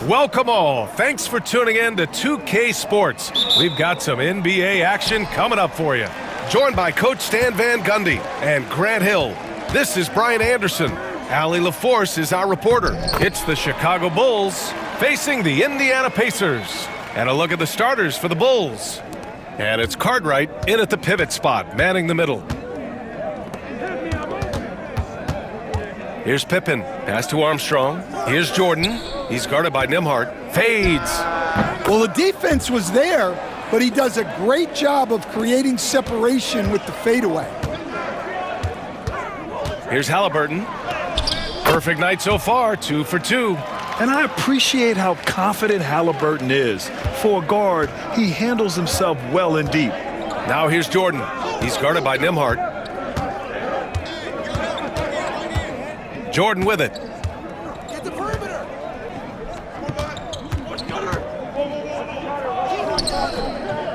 Welcome all. Thanks for tuning in to 2K Sports. We've got some NBA action coming up for you. Joined by Coach Stan Van Gundy and Grant Hill. This is Brian Anderson. Allie LaForce is our reporter. It's the Chicago Bulls facing the Indiana Pacers. And a look at the starters for the Bulls. And it's Cartwright in at the pivot spot, manning the middle. Here's Pippen, pass to Armstrong. Here's Jordan. He's guarded by Nembhard. Fades. Well, the defense was there, but he does a great job of creating separation with the fadeaway. Here's Haliburton. Perfect night so far, 2 for 2. And I appreciate how confident Haliburton is. For a guard, he handles himself well and deep. Now here's Jordan. He's guarded by Nembhard. Jordan with it. Get the perimeter.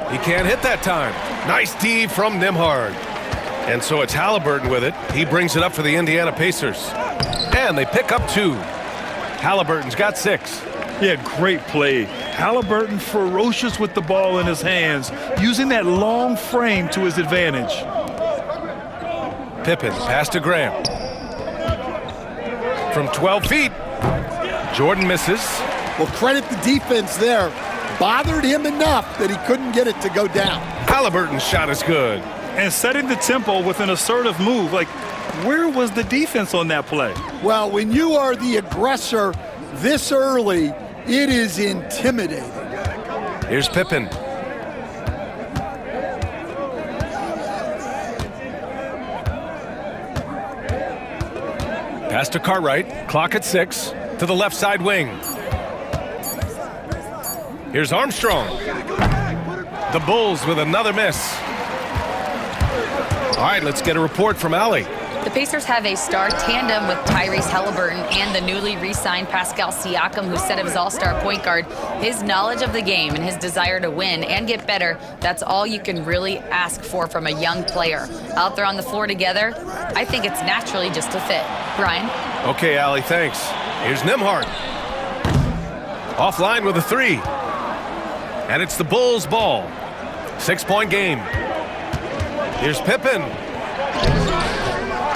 He can't hit that time. Nice D from Nembhard. And so it's Haliburton with it. He brings it up for the Indiana Pacers. And they pick up 2. Haliburton's got 6. Yeah, great play. Haliburton ferocious with the ball in his hands, using that long frame to his advantage. Pippen, pass to Graham. From 12 feet, Jordan misses. Well, credit the defense there. Bothered him enough that he couldn't get it to go down. Haliburton's shot is good. And setting the tempo with an assertive move. Like, where was the defense on that play? Well, when you are the aggressor this early, it is intimidating. Here's Pippen. Pass to Cartwright. Clock at 6. To the left side wing. Here's Armstrong. The Bulls with another miss. All right, let's get a report from Allie. The Pacers have a star tandem with Tyrese Haliburton and the newly re-signed Pascal Siakam, who said of his all-star point guard, his knowledge of the game and his desire to win and get better, that's all you can really ask for from a young player. Out there on the floor together, I think it's naturally just a fit. Brian? Okay, Allie, thanks. Here's Nembhard. Offline with a 3. And it's the Bulls' ball. 6-point game. Here's Pippen.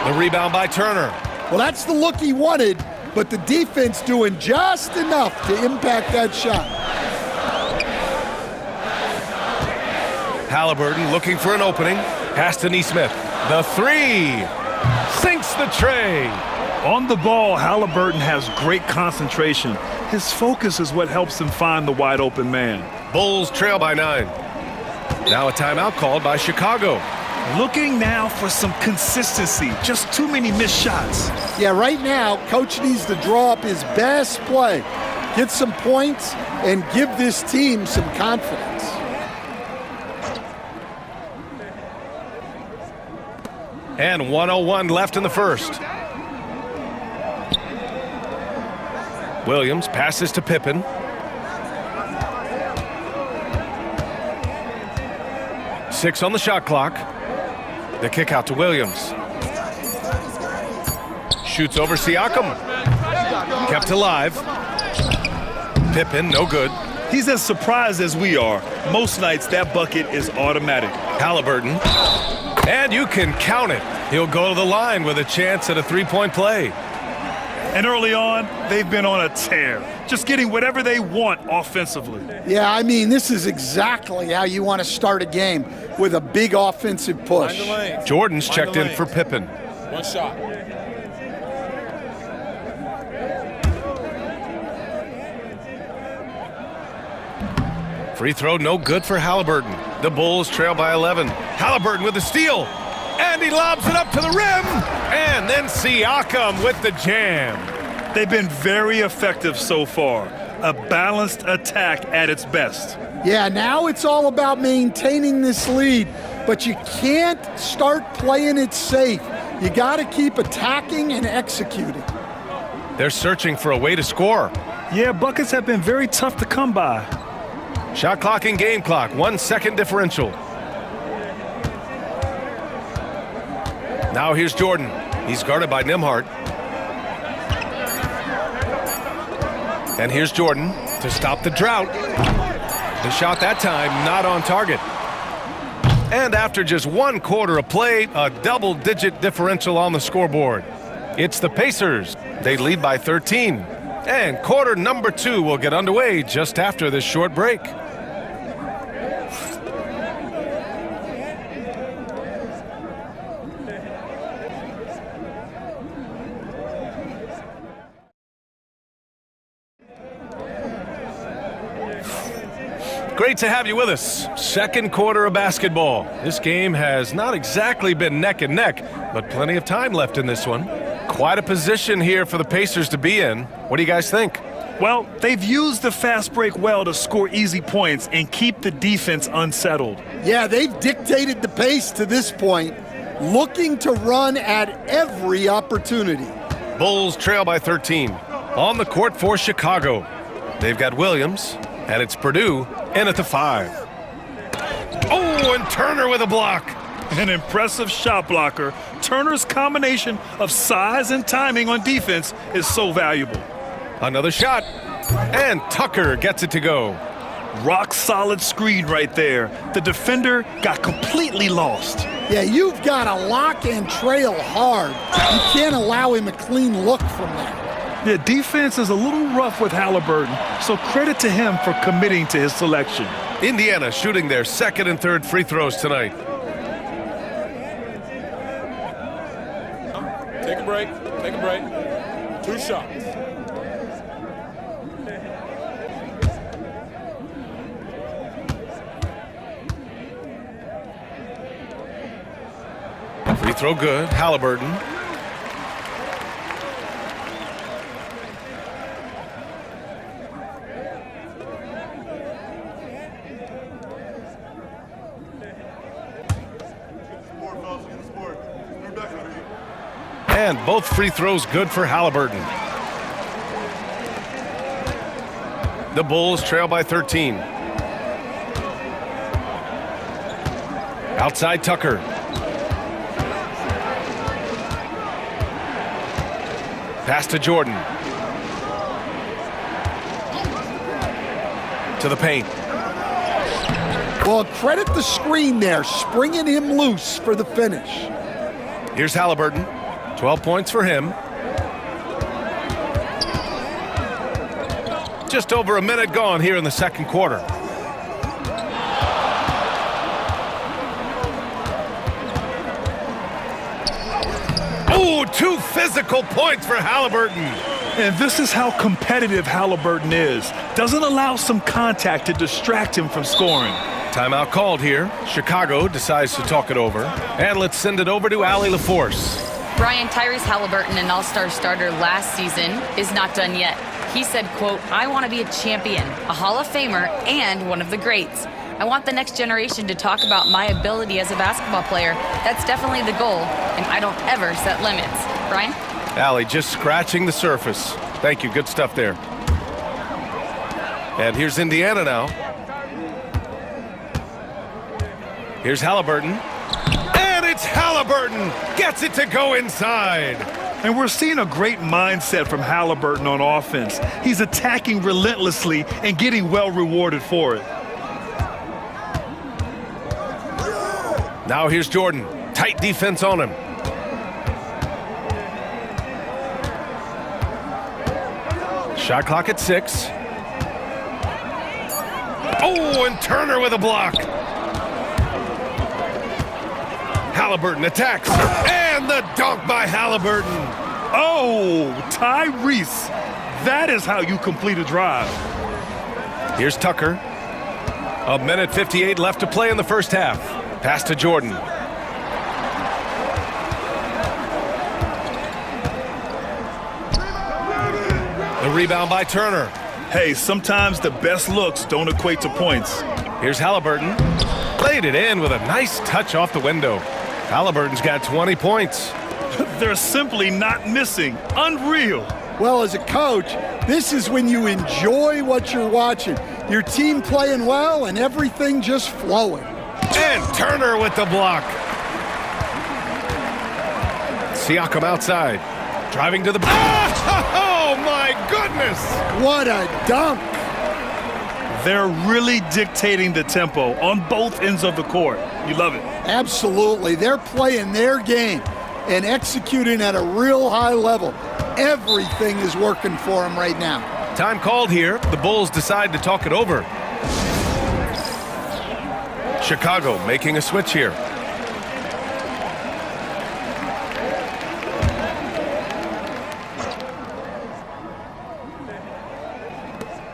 The rebound by Turner. Well, that's the look he wanted, but the defense doing just enough to impact that shot. Haliburton looking for an opening. Pass to Nesmith. The 3. Sinks the tray. On the ball, Haliburton has great concentration. His focus is what helps him find the wide open man. Bulls trail by 9. Now a timeout called by Chicago. Looking now for some consistency. Just too many missed shots. Yeah, right now, Coach needs to draw up his best play, get some points, and give this team some confidence. And 1:01 left in the first. Williams passes to Pippen. Six on the shot clock. The kick out to Williams. Shoots over Siakam. Kept alive. Pippen, no good. He's as surprised as we are. Most nights, that bucket is automatic. Haliburton. And you can count it. He'll go to the line with a chance at a 3-point play. And early on, they've been on a tear. Just getting whatever they want offensively. Yeah, I mean, this is exactly how you want to start a game, with a big offensive push. Jordan's checked in for Pippen. One shot. Free throw no good for Haliburton. The Bulls trail by 11. Haliburton with the steal. And he lobs it up to the rim. And then Siakam with the jam. They've been very effective so far. A balanced attack at its best. Yeah, now it's all about maintaining this lead, but you can't start playing it safe. You got to keep attacking and executing. They're searching for a way to score. Yeah, buckets have been very tough to come by. Shot clock and game clock, 1 second differential. Now here's Jordan. He's guarded by Nembhard. And here's Jordan to stop the drought. The shot that time not on target. And after just 1 quarter of play, a double-digit differential on the scoreboard. It's the Pacers. They lead by 13. And quarter number 2 will get underway just after this short break. Great to have you with us. Second quarter of basketball. This game has not exactly been neck and neck, but plenty of time left in this one. Quite a position here for the Pacers to be in. What do you guys think? Well, they've used the fast break well to score easy points and keep the defense unsettled. Yeah, they've dictated the pace to this point, looking to run at every opportunity. Bulls trail by 13. On the court for Chicago. They've got Williams, and it's Purdue in at the 5. Oh, and Turner with a block. An impressive shot blocker. Turner's combination of size and timing on defense is so valuable. Another shot. And Tucker gets it to go. Rock solid screen right there. The defender got completely lost. Yeah, you've got to lock and trail hard. You can't allow him a clean look from that. The defense is a little rough with Haliburton, so credit to him for committing to his selection. Indiana shooting their second and third free throws tonight. Take a break. Take a break. 2 shots. Free throw good. Haliburton. And both free throws good for Haliburton. The Bulls trail by 13. Outside Tucker. Pass to Jordan. To the paint. Well, credit the screen there, springing him loose for the finish. Here's Haliburton. 12 points for him. Just over a minute gone here in the second quarter. Oh, 2 physical points for Haliburton. And this is how competitive Haliburton is. Doesn't allow some contact to distract him from scoring. Timeout called here. Chicago decides to talk it over. And let's send it over to Allie LaForce. Brian, Tyrese Haliburton, an all-star starter last season, is not done yet. He said, quote, "I want to be a champion, a Hall of Famer, and one of the greats. I want the next generation to talk about my ability as a basketball player. That's definitely the goal, and I don't ever set limits." Brian? Allie just scratching the surface. Thank you. Good stuff there. And here's Indiana now. Here's Haliburton. And it's Haliburton. Gets it to go inside. And we're seeing a great mindset from Haliburton on offense. He's attacking relentlessly and getting well rewarded for it. Now here's Jordan. Tight defense on him. Shot clock at 6. Oh, and Turner with a block. Haliburton attacks. And the dunk by Haliburton. Oh, Tyrese. That is how you complete a drive. Here's Tucker. 1:58 left to play in the first half. Pass to Jordan. The rebound by Turner. Hey, sometimes the best looks don't equate to points. Here's Haliburton. Laid it in with a nice touch off the window. Haliburton's got 20 points. They're simply not missing. Unreal. Well, as a coach, this is when you enjoy what you're watching. Your team playing well and everything just flowing. And Turner with the block. Siakam outside. Driving to the... Oh! Oh, my goodness! What a dunk! They're really dictating the tempo on both ends of the court. You love it. Absolutely. They're playing their game and executing at a real high level. Everything is working for them right now. Time called here. The Bulls decide to talk it over. Chicago making a switch here.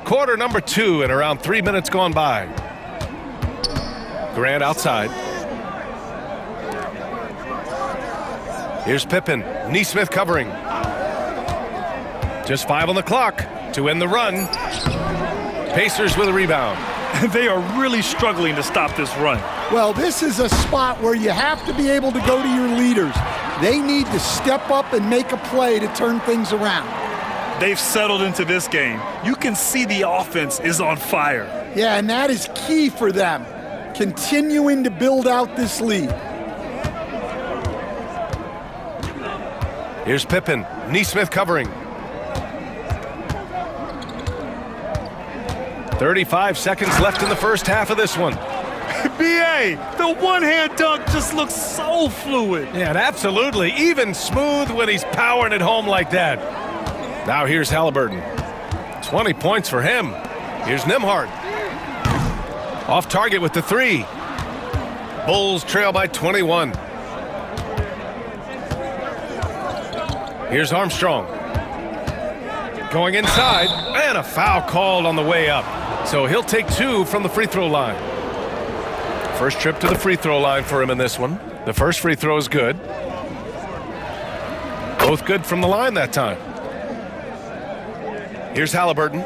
Quarter number 2 and around 3 minutes gone by. Grant outside. Here's Pippen. Nesmith covering. Just 5 on the clock to end the run. Pacers with a rebound. They are really struggling to stop this run. Well, this is a spot where you have to be able to go to your leaders. They need to step up and make a play to turn things around. They've settled into this game. You can see the offense is on fire. Yeah, and that is key for them, continuing to build out this lead. Here's Pippen. Nesmith covering. 35 seconds left in the first half of this one. B.A., the one-hand dunk just looks so fluid. Yeah, and absolutely. Even smooth when he's powering it home like that. Now here's Haliburton. 20 points for him. Here's Nembhard. Off target with the 3. Bulls trail by 21. Here's Armstrong. Going inside, and a foul called on the way up. So he'll take 2 from the free throw line. First trip to the free throw line for him in this one. The first free throw is good. Both good from the line that time. Here's Haliburton.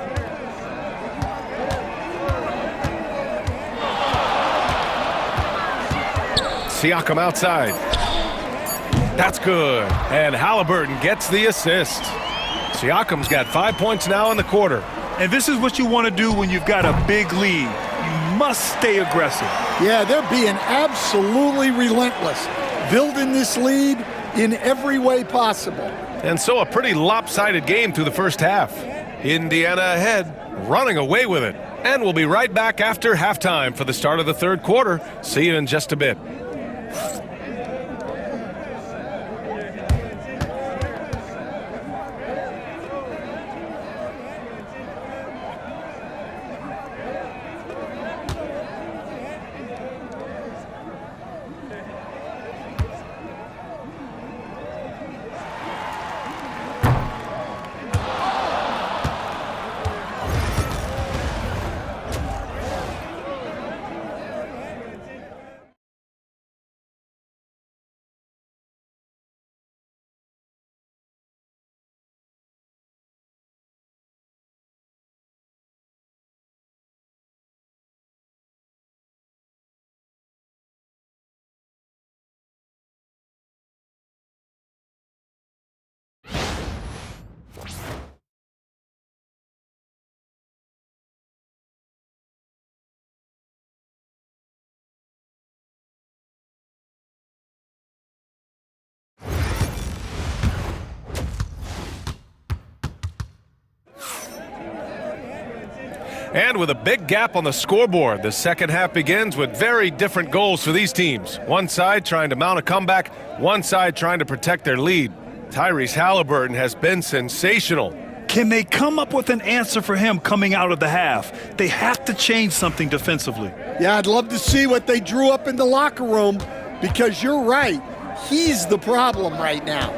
Siakam outside. That's good. And Haliburton gets the assist. Siakam's got 5 points now in the quarter. And this is what you want to do when you've got a big lead. You must stay aggressive. Yeah, they're being absolutely relentless, building this lead in every way possible. And so a pretty lopsided game through the first half. Indiana ahead, running away with it. And we'll be right back after halftime for the start of the third quarter. See you in just a bit. And with a big gap on the scoreboard, the second half begins with very different goals for these teams. One side trying to mount a comeback, one side trying to protect their lead. Tyrese Haliburton has been sensational. Can they come up with an answer for him coming out of the half? They have to change something defensively. Yeah, I'd love to see what they drew up in the locker room, because you're right. He's the problem right now.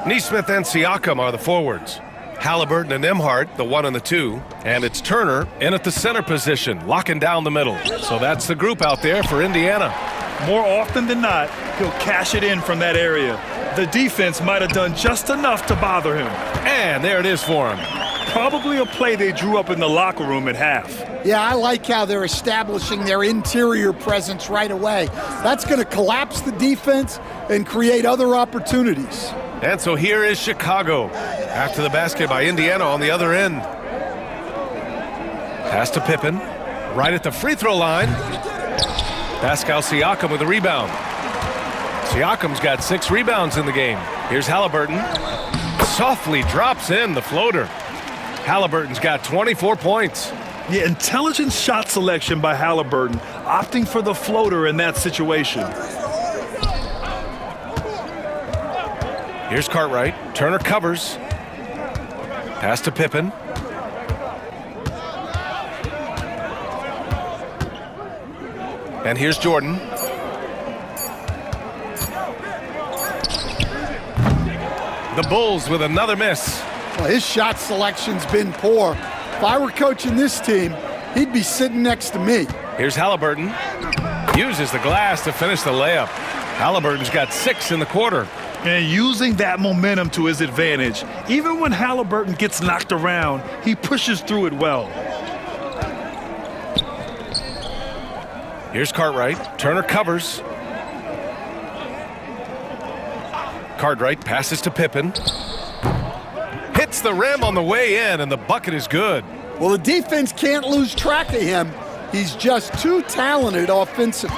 Nesmith and Siakam are the forwards. Haliburton and Nembhard, the 1 and the 2. And it's Turner in at the center position, locking down the middle. So that's the group out there for Indiana. More often than not, he'll cash it in from that area. The defense might have done just enough to bother him. And there it is for him. Probably a play they drew up in the locker room at half. Yeah, I like how they're establishing their interior presence right away. That's going to collapse the defense and create other opportunities. And so here is Chicago. After the basket by Indiana on the other end. Pass to Pippen. Right at the free throw line. Pascal Siakam with a rebound. Siakam's got 6 rebounds in the game. Here's Haliburton. softly drops in the floater. Haliburton's got 24 points. Yeah, intelligent shot selection by Haliburton, opting for the floater in that situation. Here's Cartwright. Turner covers. Pass to Pippen. And here's Jordan. The Bulls with another miss. Well, his shot selection's been poor. If I were coaching this team, he'd be sitting next to me. Here's Haliburton. Uses the glass to finish the layup. Haliburton's got 6 in the quarter. And using that momentum to his advantage. Even when Haliburton gets knocked around, he pushes through it well. Here's Cartwright. Turner covers. Cartwright passes to Pippen. Hits the rim on the way in, and the bucket is good. Well, the defense can't lose track of him. He's just too talented offensively.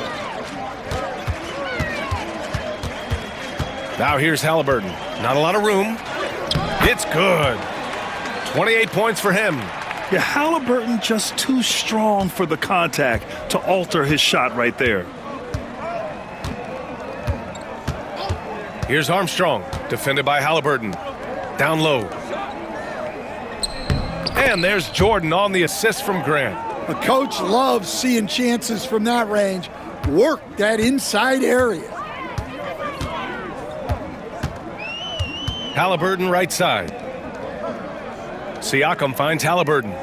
Now here's Haliburton. Not a lot of room. It's good. 28 points for him. Yeah, Haliburton just too strong for the contact to alter his shot right there. Here's Armstrong, defended by Haliburton. Down low. And there's Jordan on the assist from Grant. A coach loves seeing chances from that range. Work that inside area. Haliburton right side. Siakam finds Haliburton.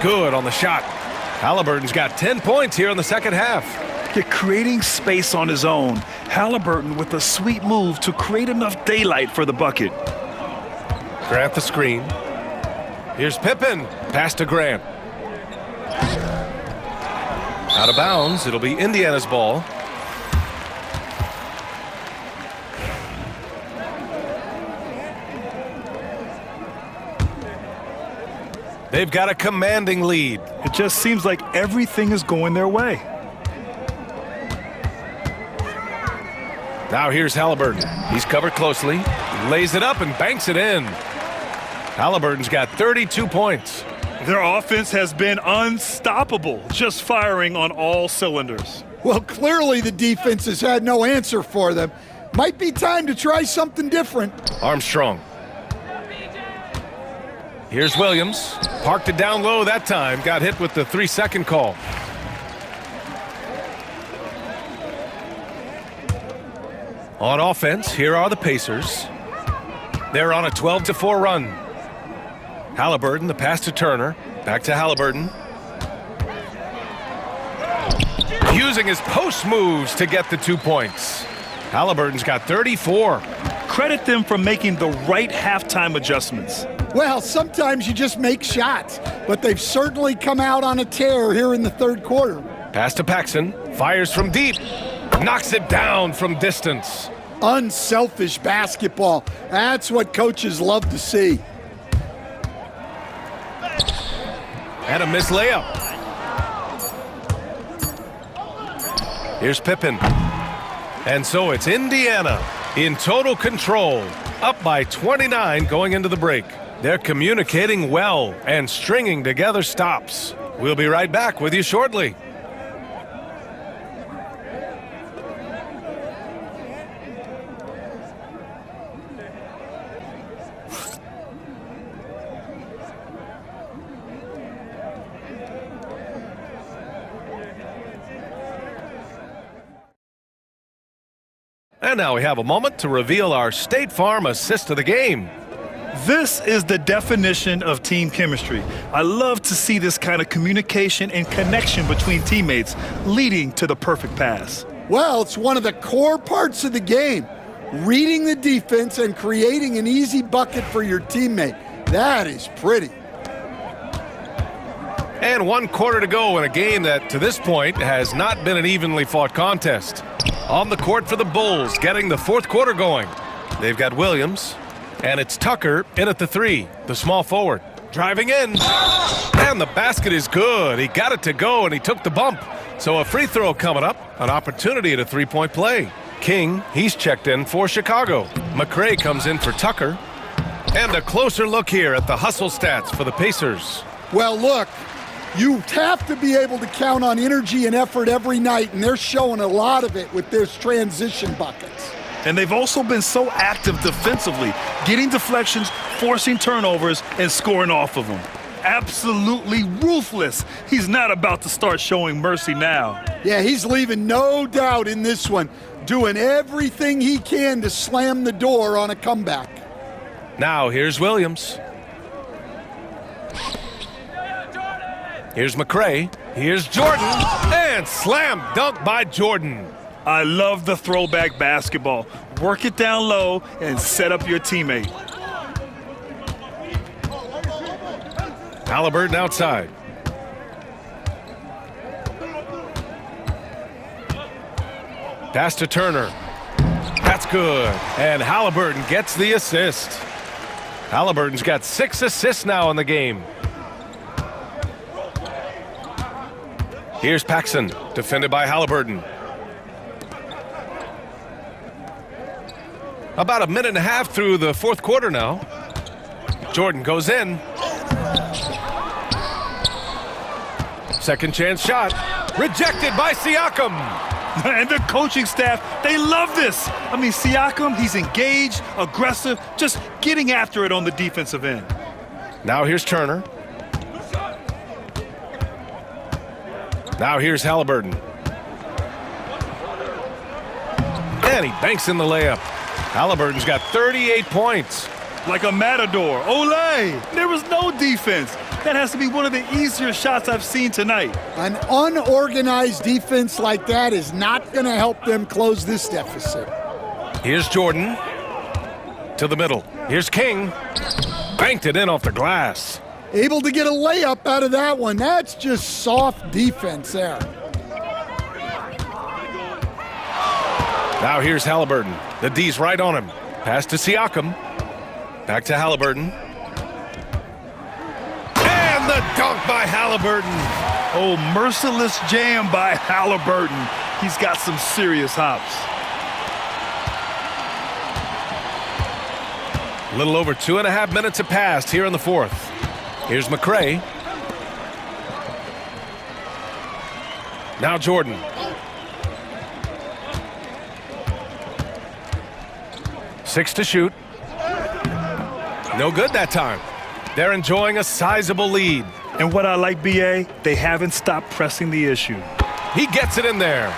Good on the shot. Haliburton's got 10 points here in the second half. Creating space on his own. Haliburton with a sweet move to create enough daylight for the bucket. Grant the screen. Here's Pippen. Pass to Grant. Out of bounds. It'll be Indiana's ball. They've got a commanding lead. It just seems like everything is going their way. Now here's Haliburton. He's covered closely. He lays it up and banks it in. Haliburton's got 32 points. Their offense has been unstoppable, just firing on all cylinders. Well, clearly the defense has had no answer for them. Might be time to try something different. Armstrong. Here's Williams. Parked it down low that time. Got hit with the 3-second call. On offense, here are the Pacers. They're on a 12-4 run. Haliburton, the pass to Turner. Back to Haliburton. Using his post moves to get the 2 points. Haliburton's got 34. Credit them for making the right halftime adjustments. Well, sometimes you just make shots, but they've certainly come out on a tear here in the third quarter. Pass to Paxson. Fires from deep. Knocks it down from distance. Unselfish basketball. That's what coaches love to see. And a missed layup. Here's Pippen. And so it's Indiana in total control, up by 29 going into the break. They're communicating well and stringing together stops. We'll be right back with you shortly. And now we have a moment to reveal our State Farm assist of the game. This is the definition of team chemistry. I love to see this kind of communication and connection between teammates leading to the perfect pass. Well, it's one of the core parts of the game. Reading the defense and creating an easy bucket for your teammate. That is pretty. And 1 quarter to go in a game that, to this point, has not been an evenly fought contest. On the court for the Bulls, getting the fourth quarter going. They've got Williams, and it's Tucker in at the 3, the small forward. Driving in, and the basket is good. He got it to go, and he took the bump. So a free throw coming up, an opportunity at a 3-point play. King, he's checked in for Chicago. McRae comes in for Tucker. And a closer look here at the hustle stats for the Pacers. Well, look, you have to be able to count on energy and effort every night, and they're showing a lot of it with their transition buckets. And they've also been so active defensively, getting deflections, forcing turnovers, and scoring off of them. Absolutely ruthless. He's not about to start showing mercy now. Yeah, he's leaving no doubt in this one, doing everything he can to slam the door on a comeback. Now here's Williams. Here's McRae. Here's Jordan. And slam dunk by Jordan. I love the throwback basketball. Work it down low and set up your teammate. Haliburton outside. Pass to Turner. That's good. And Haliburton gets the assist. Haliburton's got 6 assists now in the game. Here's Paxson, defended by Haliburton. About a minute and a half through the fourth quarter now. Jordan goes in. Second chance shot. Rejected by Siakam. And the coaching staff, they love this. I mean, Siakam, he's engaged, aggressive, just getting after it on the defensive end. Now here's Turner. Now here's Haliburton. And he banks in the layup. Haliburton's got 38 points. Like a matador. Olay! There was no defense. That has to be one of the easier shots I've seen tonight. An unorganized defense like that is not going to help them close this deficit. Here's Jordan. To the middle. Here's King. Banked it in off the glass. Able to get a layup out of that one. That's just soft defense there. Now here's Haliburton. The D's right on him. Pass to Siakam. Back to Haliburton. And the dunk by Haliburton. Oh, merciless jam by Haliburton. He's got some serious hops. A little over 2.5 minutes have passed here in the fourth. Here's McRae. Now Jordan. Six to shoot. No good that time. They're enjoying a sizable lead. And what I like, B.A., they haven't stopped pressing the issue. He gets it in there.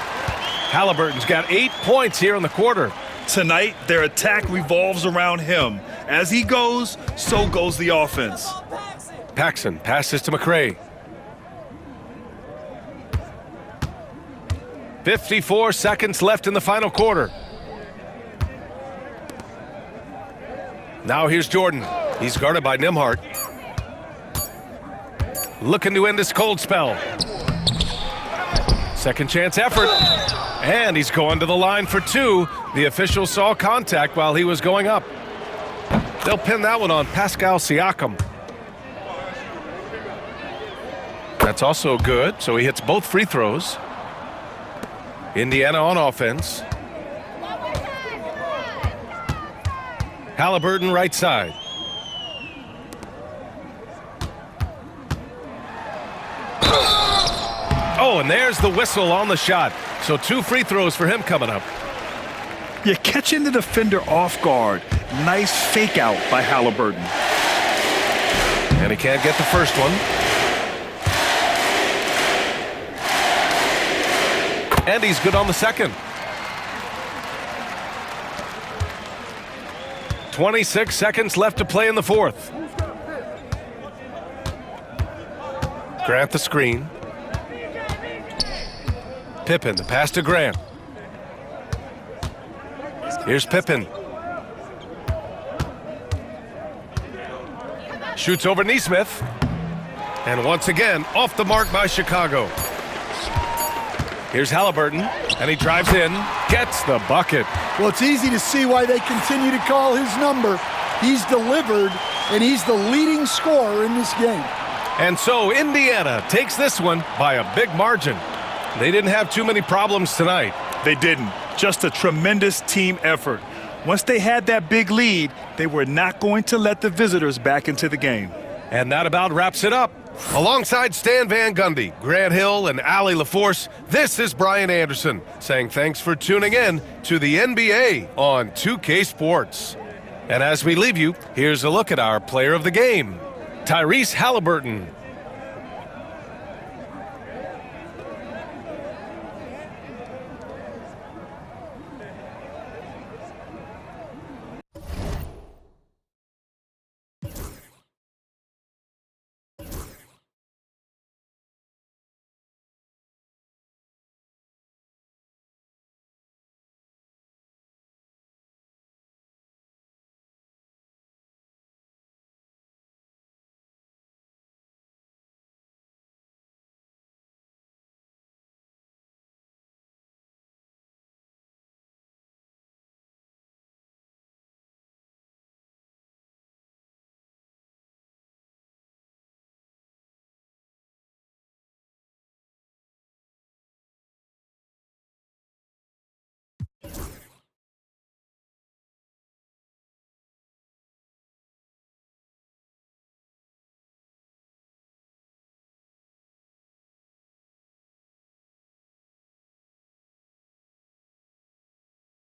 Haliburton's got 8 points here in the quarter. Tonight, their attack revolves around him. As he goes, so goes the offense. Paxson passes to McRae. 54 seconds left in the final quarter. Now here's Jordan. He's guarded by Nembhard. Looking to end this cold spell. Second chance effort. And he's going to the line for two. The official saw contact while he was going up. They'll pin that one on Pascal Siakam. That's also good, so he hits both free throws. Indiana on offense. Haliburton right side. Oh, and there's the whistle on the shot. So 2 free throws for him coming up. You're catching the defender off guard. Nice fake out by Haliburton. And he can't get the first one. And he's good on the second. 26 seconds left to play in the fourth. Grant the screen. Pippen, the pass to Grant. Here's Pippen. Shoots over Nesmith. And once again, off the mark by Chicago. Here's Haliburton, and he drives in, gets the bucket. Well, it's easy to see why they continue to call his number. He's delivered, and he's the leading scorer in this game. And so Indiana takes this one by a big margin. They didn't have too many problems tonight. They didn't. Just a tremendous team effort. Once they had that big lead, they were not going to let the visitors back into the game. And that about wraps it up. Alongside Stan Van Gundy, Grant Hill, and Allie LaForce, this is Brian Anderson saying thanks for tuning in to the NBA on 2K Sports. And as we leave you, here's a look at our player of the game, Tyrese Haliburton.